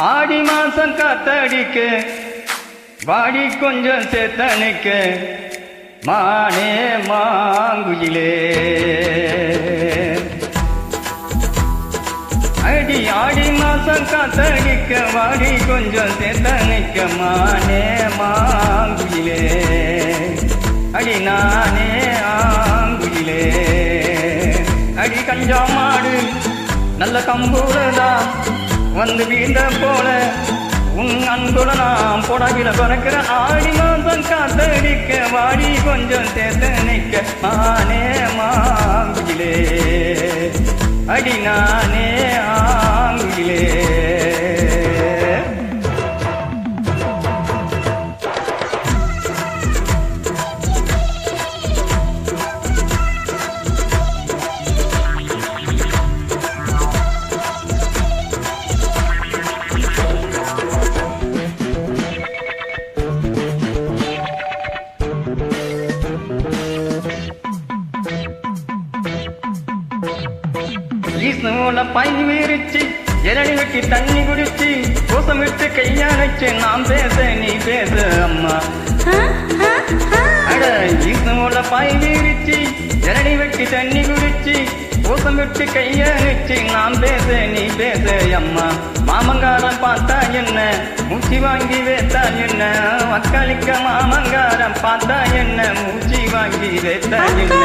ஆடி மாசம் காத்தடிக்க வாடி கொஞ்சம் சேத்தனிக்க மானே மாங்குயிலே அடி ஆடி மாசம் காத்தடிக்க வாடி கொஞ்சம் சேத்தனிக்க மானே மாங்குயிலே அடி நானே ஆங்குயிலே அடி கஞ்சா மாடு நல்ல கம்பூரதான் வந்து வீழ்ந்த போல உன் அன்புல நாம் புடவில பறக்கிற ஆடி மாசம் காத்தடிக்க வாடி கொஞ்சம் சேர்த்து நிற்க மானே மாங்குயிலே அடி நானே ஆங்குயிலே ஈஸ்னோல பை விரிச்சு இளநி வெட்டி தண்ணி குடிச்சு கோசமிட்டு கையானச்சு நாம் பேச நீ பேச அம்மா அட ஈஸ்னோல பை விரிச்சு இளநி வெட்டி தண்ணி குடிச்சு கோசமிட்டு கையானச்சு நாம் பேச நீ பேச அம்மா மாமங்காரம் பார்த்தா என்ன மூச்சு வாங்கி வேத்தா என்ன மக்களிக்க மாமங்காரம் பார்த்தா என்ன மூச்சு வாங்கி வேத்தா என்ன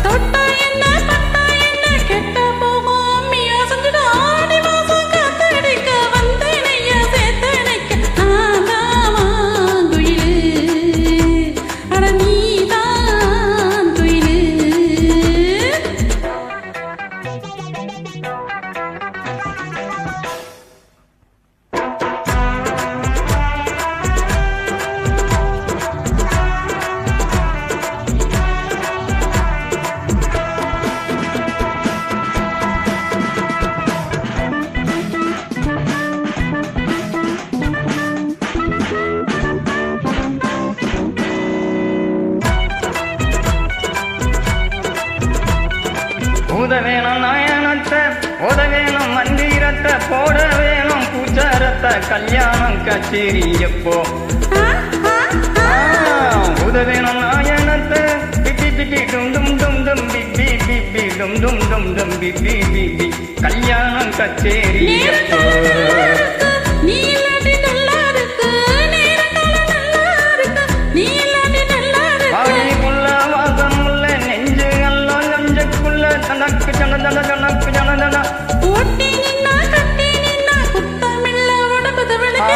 தொட்டா என்ன பட்டா என்ன கெட்ட போகும் அம்மியா செஞ்சுட்டு ஆடி மாசம் காத்தடிக்க வந்தேனைய சேத்தனைக்க நாதாமாங்குயிலே அட நீதான் துயிலே ஊத வேணும் நாயனத்தை ஓத வேணும் மந்திரத்தை போட வேணும் பூச்சாரத்தை கல்யாணம் கச்சேரி எப்போ ஊத வேணும் நாயனத்தை பிப்பி பிப்பி டும் டும் டும் டும் பிப்பி பிப்பி டும் டும் டும் டும் பிப்பி பிப்பி கல்யாணம் கச்சேரி எப்போ ஜனக்கு ஜன ஜன ஜனக்கு ஜன ஜன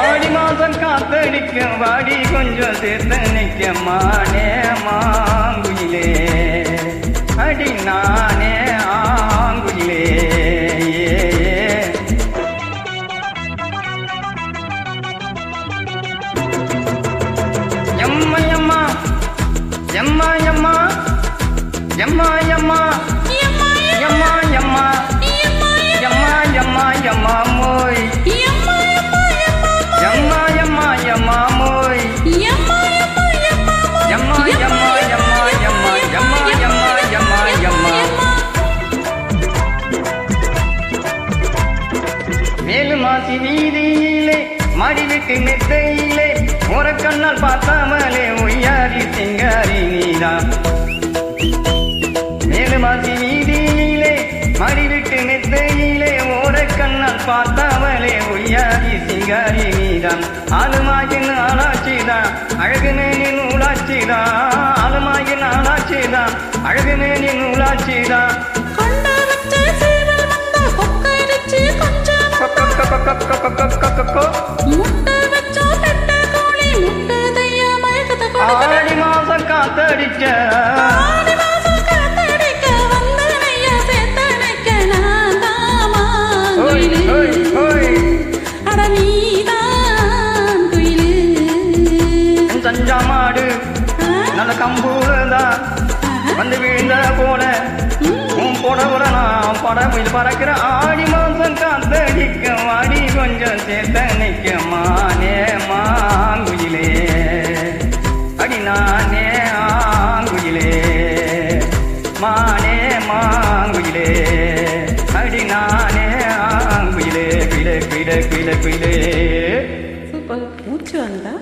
ஆடி மாசம் காத்தடிக்க வாடி கொஞ்சம் சேர்த்து நிற்க மானே மாங்குயிலே அடி நானே ஆங்குயிலே எம்மா எம்மா எம்மா எம்மா எம்மா எம்மா Yamma yamma yamma yamma yamma moy yamma yamma yamma yamma moy yamma yamma yamma yamma yamma yamma yamma yamma yamma மேலு மாசி வீதியிலே மாடிவிட்டு நெத்தையிலே ஒரு கண்ணால் பார்த்தாமலே ஒய்யாரி சிங்காரி நீதான் மேலு மாசி வீதியிலே மடிவிட்டு நெத்தையிலே ஓர கண்ணால் பார்த்தாவளே ஒய்யாரி சிங்காரி நீதான் ஆளுமாயின் ஆளாச்சிதான் அழகுமேனி நூலாச்சிதான் ஆளுமாயின் ஆளாச்சிதான் அழகுமேனி நூலாச்சிதான் ஆடி மாசம் காத்தடிச்ச சஞ்சா மாடு நல்ல கம்பூரதா வந்து வீழ்ந்த போல உன் நான் படவில் பறக்கிற ஆடி மாசம் காத்தடிக்க வாடி கொஞ்சம் சேர்த்த நிக்க மானே மாங்குயிலே அடி நானே ஆங்குயிலே மானே மாங்குயிலே அடி நானே ஆங்குயிலே குயிலே குயிலே குயிலே குயிலே சூப்பர் மூச்சு வந்தா